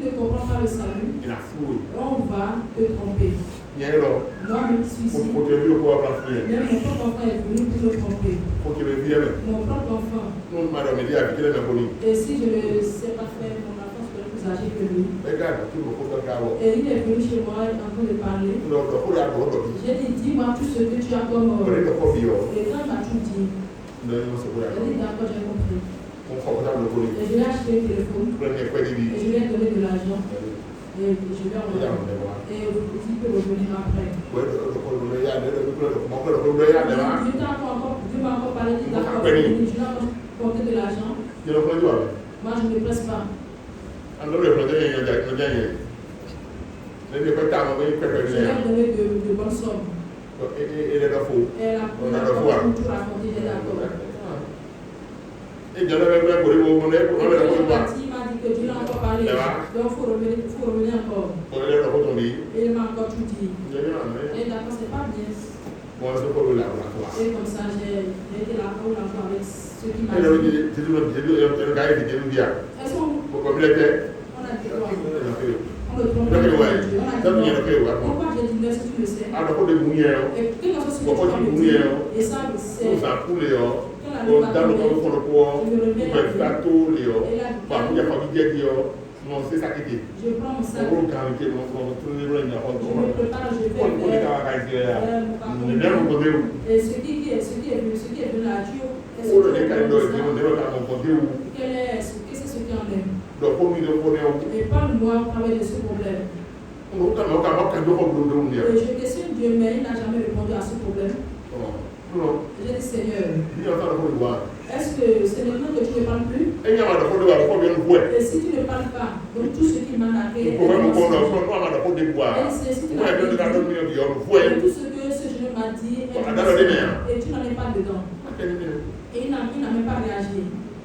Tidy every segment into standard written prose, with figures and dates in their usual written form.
ne comprends pas le salut, on va te tromper. Moi, je suis ici. Même mon propre enfant est venu pour me tromper. Mon propre enfant. Et si je ne sais pas faire, mon enfant serait plus âgé que lui. Et il est venu chez moi en train de parler. J'ai dit, dis-moi tout ce que tu as comme. Et quand il m'a tout dit, j'ai dit, d'accord, j'ai compris. Et je lui ai acheté un téléphone. Et je lui ai donné de l'argent. Et je vais en revenir. Et il peut revenir après. Dieu m'a encore parlé, dit d'accord, je lui ai encore porté de l'argent. Moi, je ne me presse pas. Je lui ai donné de bonnes sommes. Et elle a tout raconté, j'ai d'accord. Il m'a dit que Dieu l'a encore parlé. Donc il faut revenir encore. Et il m'a encore tout dit. Et d'accord, c'est pas bien. Et comme ça, j'ai été là pour l'enfant avec ce qui m'a dit. Est-ce qu'on a dit quoi? On me trompe. On a dit quoi? Pourquoi j'ai dit non si tu le sais? Et quelle chose que tu vas me dire? Et ça, c'est. Je prends mon sac. Je me prépare, je vais et ce qui est venu à Dieu, qu'est-ce que c'est ce qui en est? Et parle-moi au travers de ce problème. Et je questionne Dieu, mais il n'a jamais répondu à ce problème. J'ai dit, Seigneur, est-ce que c'est maintenant que tu ne parles plus? Et si tu ne parles pas, donc tout ce qui m'a narré, si tu n'as pas dit, tout ce que ce jeune m'a dit, et tu n'en es pas dedans. Et il n'a même pas réagi.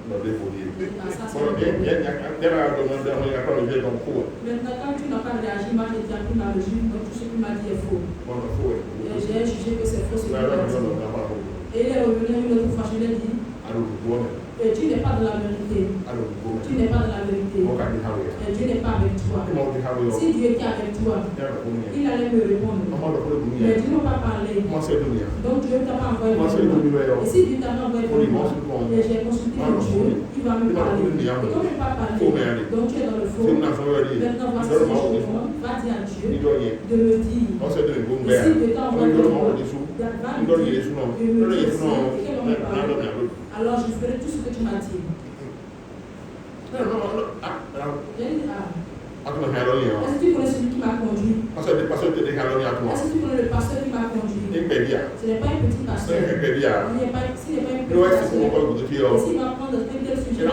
Maintenant, quand tu n'as pas réagi, moi j'ai dit à tout dans le juge, donc tout ce qu'il m'a dit est faux. Et j'ai jugé que c'est faux ce qu'il m'a dit. Et il est revenu une autre fois, je l'ai dit. Et tu n'es pas dans la vérité. Tu n'es pas dans la vérité. Et Dieu n'est pas avec toi. Si Dieu était avec toi, il allait me répondre. Mais Dieu n'a pas parlé. Donc Dieu ne t'a pas envoyé. Et si Dieu t'a pas envoyé, et j'ai consulté Dieu, il va me parler. Et comme il ne va pas parler, donc tu es dans le faux. Maintenant, voici ce que je demande. Va dire à Dieu de me dire. Et si Dieu t'a envoyé, alors je ferai tout ce que tu m'as dit. Est-ce que tu connais celui qui m'a conduit? Est-ce que tu connais le pasteur qui m'a conduit? Ce n'est pas un petit pasteur. S'il n'est pas un petit pasteur, s'il va prendre tel sujet,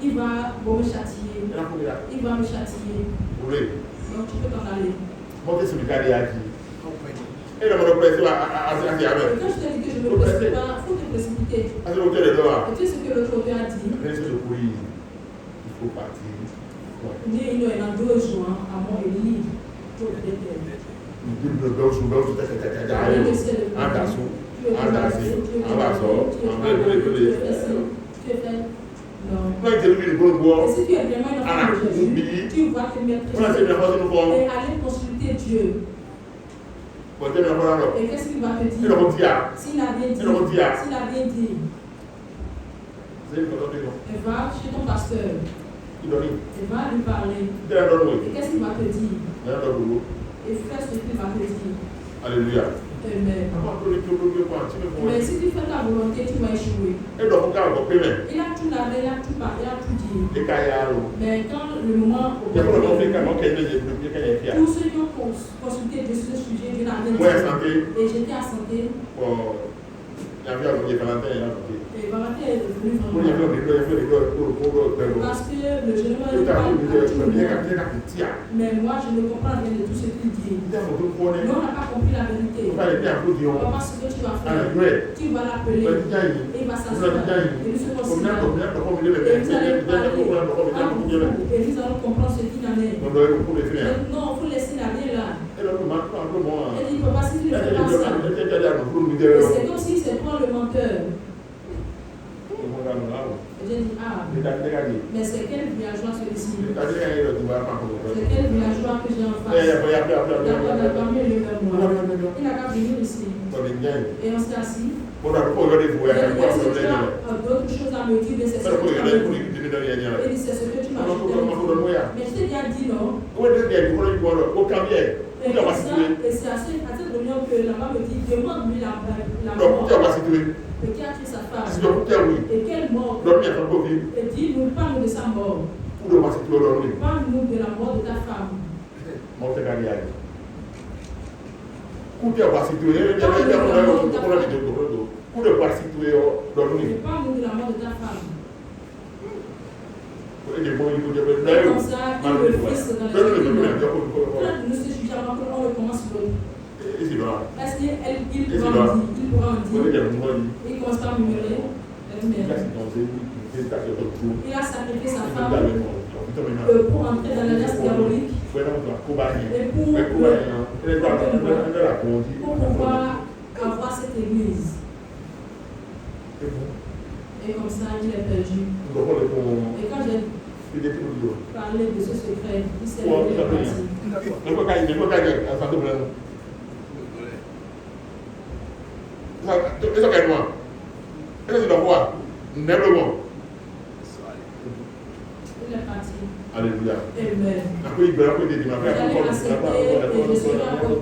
il va me châtier. Il va me châtier. Donc tu peux t'en aller. Et quand je te dis que je ne me précipite pas, il faut te précipiter. Et tu sais ce que l'autre côté a dit? Il faut partir. Il y a 2 jours à mon élit. Et si tu es vraiment une enfant de Jésus, tu vas te mettre et aller consulter Dieu. Et qu'est-ce qu'il va te dire? S'il a bien dit, et va chez ton pasteur. Et va lui parler. Et qu'est-ce qu'il va te dire? Et fais ce qu'il va te dire. Alléluia. Amen. Mais si tu fais ta volonté, tu vas échouer. Il a tout lavé, il a tout parlé, il a tout dit. Mais quand le moment tous ceux qui ont consulté de ce sujet, Dieu n'a rien dit. Et j'étais à santé. Et Valentin est devenu vraiment. Parce que le jeune homme est pas. Mais moi, je ne comprends rien de tout ce qu'il dit. Mais on n'a pas compris la vérité. On va voir ce que tu vas faire. Tu vas l'appeler. Et il va s'asseoir. Et nous se considérons. Et vous allez parler. Et nous allons comprendre ce qu'il en est. Non, il faut laisser la vie là. Et il ne peut pas si tu ne fais pas ça. Et c'est comme si c'est toi le menteur. Et j'ai dit, Mais c'est quel villageois celui-ci? C'est quel villageois que j'ai en face? D'accord, mais le même moi. Il n'a qu'à venir ici. Et on s'est assis. Il y a d'autres choses à me dire, mais c'est ce que tu m'as dit. Il dit, c'est ce que tu m'as dit. Mais je t'ai déjà dit non. Et c'est assez drôle que la femme me dit, demande-lui la mort. Et qui a tué sa femme? Et quelle mort? Et dis-nous, parle-nous de sa mort. Parle-nous de la mort de ta femme. Parle-nous de la mort de ta femme. Et comme ça, il le fils dans les tribunaux. Quand nous se jugeons avant qu'on recommence l'autre. Est-ce qu'il pourra en dire? Il commence par murmurer. Il a sacrifié sa femme pour entrer dans l'alliance diabolique et pour pouvoir avoir cette église. Et comme ça, il est perdu. Et quand j'ai parlé de ce secret, il s'est parti. Alléluia. Amen. Après, il va accepter et je suis là pour me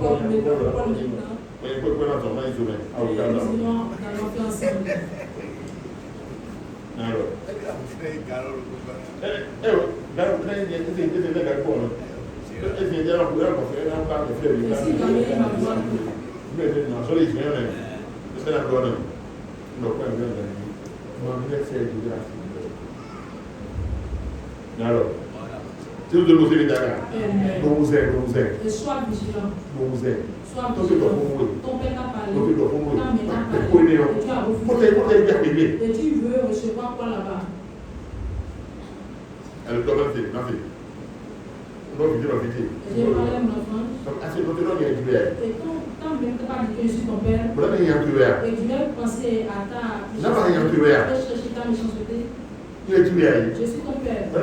alors, si vous devez les dagas, nous vous aidons. Et sois vigilant. Nous vous aidons. Sois vigilant. Ton père t'a parlé. Ta mère t'a parlé. Et tu as refusé. Et tu veux recevoir quoi là-bas? Elle doit rester. J'ai parlé à mon enfant. Et quand même tu pas dit que je suis ton père, et tu veux penser à ta méchanceté, chercher ta méchanceté. Je suis ton père. Et je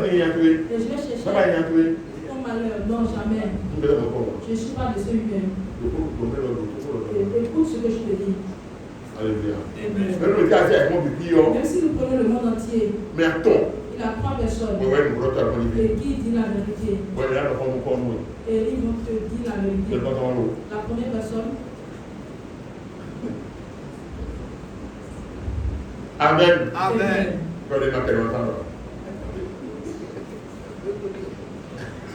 vais chercher ton malheur. Non, jamais. Je ne suis pas de ceux humains. Écoute ce que je te dis. Alléluia. Même si nous prenons le monde entier, mais attends. Il a 3 personnes. Et qui dit la vérité. Et ils vont te dire la vérité. La première personne. Amen. Amen.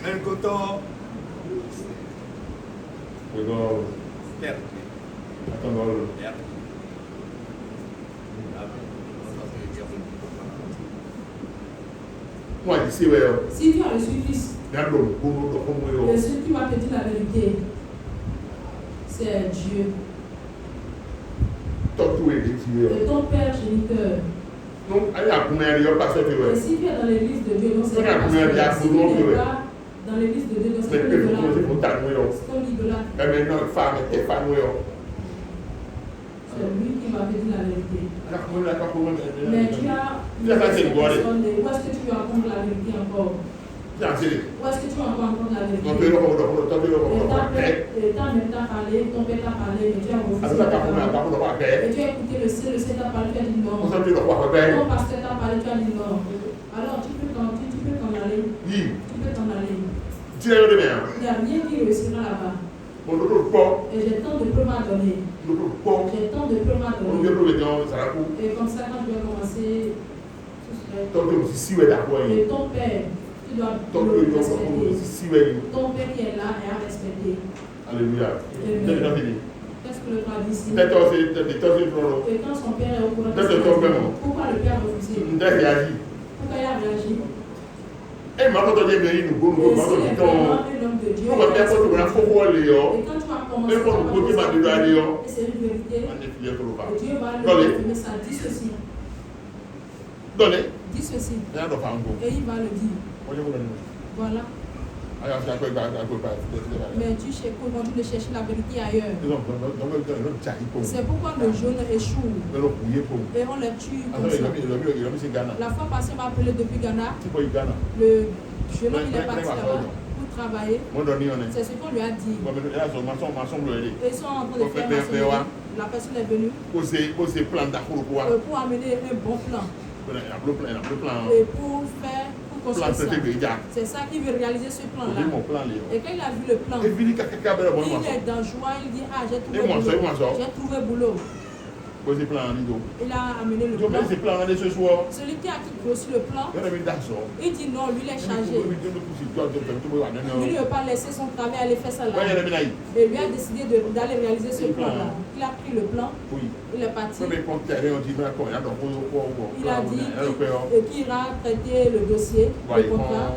Un coton. Si tu as reçu Christ, et celui qui va te dire la vérité, c'est Dieu. Et ton Père géniteur. Et si tu es dans l'église de Dieu, non, c'est pas parce que si tu n'es pas dans l'église de Dieu, c'est un idolâtre. C'est lui qui va te dire la vérité. Mais tu as une personne, où est-ce que tu rencontres la vérité encore? Où est-ce que tu rencontres la vérité? Et ta mère t'a parlé, ton père t'a parlé, mais tu as refusé. Et tu as écouté le Saint t'a parlé, tu as dit non. Ton pasteur t'a parlé, tu as dit non. Alors tu peux t'en aller. Tu peux t'en aller. Il n'y a rien qui réussira là-bas. Et j'ai tant de preuves à donner. Et comme ça, quand je vais commencer, et ton père, tu dois le respecter. Ton père qui est là est à respecter. Alléluia. Qu'est-ce que le père dit ici? Et quand son père est au courant de ça, pourquoi le père a refusé? Pourquoi il a réagi? Et si les vraiment un homme de Dieu, et quand tu as commencé à parler, et c'est une vérité, et Dieu va le confirmer ça, dis ceci. Dis ceci. Et il va le dire. Voilà. Mais tu continue de chercher la vérité ailleurs. C'est pourquoi nos jeunes échouent. Et on les tue comme ça. La fois passée, on m'a appelé depuis Ghana. Le jeune homme, il est parti là-bas pour travailler. C'est ce qu'on lui a dit. Et ils sont en train de faire maçonnerie. La personne est venue pour amener un bon plan. Et pour construire ça. C'est ça qu'il veut réaliser ce plan-là. Et quand il a vu le plan, il est dans joie, il dit j'ai trouvé boulot. Il a amené le plan. Celui qui a reçu le plan, il dit non, lui il est chargé. Lui ne veut pas laisser son travail aller faire ça là. Et lui a décidé d'aller réaliser ce plan-là. Il a pris le plan, il est parti. Il a dit qu'il ira traiter le dossier, le contrat.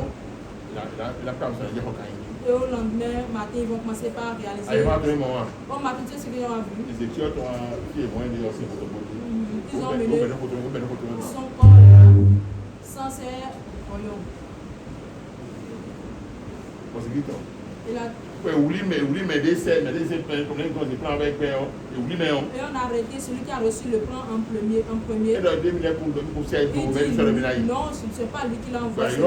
Et au lendemain matin, ils vont commencer par réaliser. Au matin, tu sais ce qu'ils ont vu. Ils ont mené son corps là, sans ses voyons. Et on a arrêté celui qui a reçu le plan en premier. Il dit non, ce n'est pas lui qui l'a envoyé. Et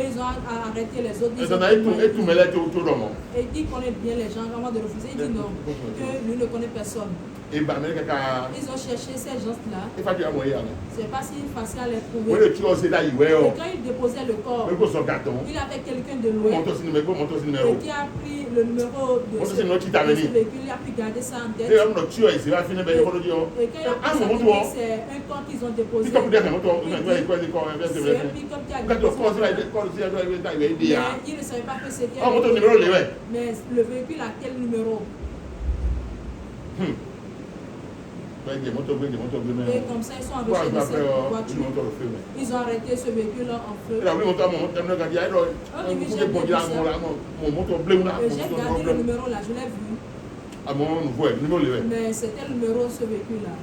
ils ont arrêté les autres. Et il connaît bien les gens avant de refuser. Il dit non, que lui ne connaît personne. Ils ont cherché ces gens-là. C'est pas si facile à les trouver. Et quand ils déposaient le corps, il avait quelqu'un de loin qui a pris le numéro de ce véhicule, il a pu garder ça en tête. Et quand il a dit c'est un corps qu'ils ont déposé, c'est un pick-up qui a déposé. Mais il ne savait pas que c'était mais le véhicule a quel numéro? Et comme ça, ils sont enregistrés de cette voiture. Ils ont arrêté ce véhicule en feu. J'ai gardé le numéro là, je l'ai vu. Mais c'était le numéro de ce véhicule là.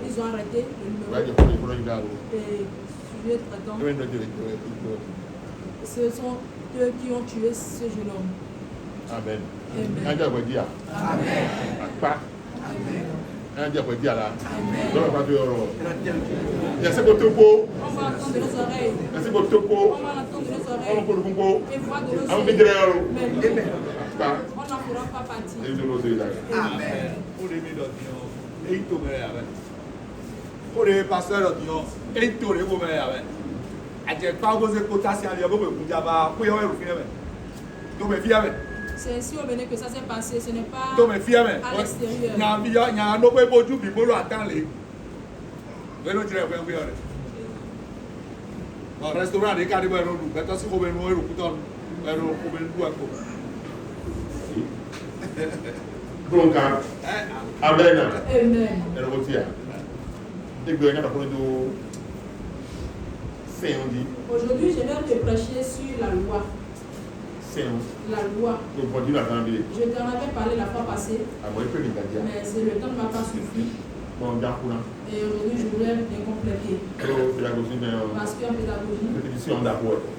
Ils ont arrêté le numéro. Et sujet traitant. Ce sont eux qui ont tué ce jeune homme. Amen. Amen. Merci pour tout beau. On va entendre nos oreilles. Merci pour tout beau. On va entendre nos oreilles. Et voir de nos Amen. yeux. Mais nous, on n'en fera pas partie. Amen. Pour les pasteurs, c'est ici au Bénin que ça s'est passé, ce n'est pas à l'extérieur. Restaurant des carnivores, Amen. Aujourd'hui, je viens te prêcher sur la loi. La loi. Je t'en avais parlé la fois passée, mais le temps ne m'a pas suffi. Et aujourd'hui, je voulais les compléter. Parce qu'en pédagogie, la répétition est pédagogique.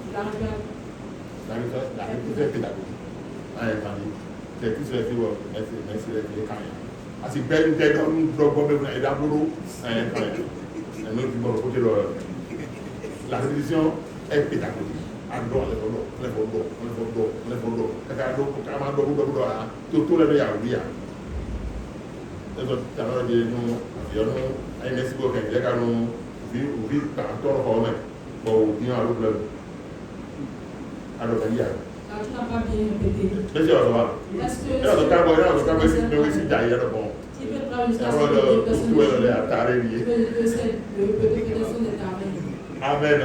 tu n'as pas bien répété. Est-ce que Amen.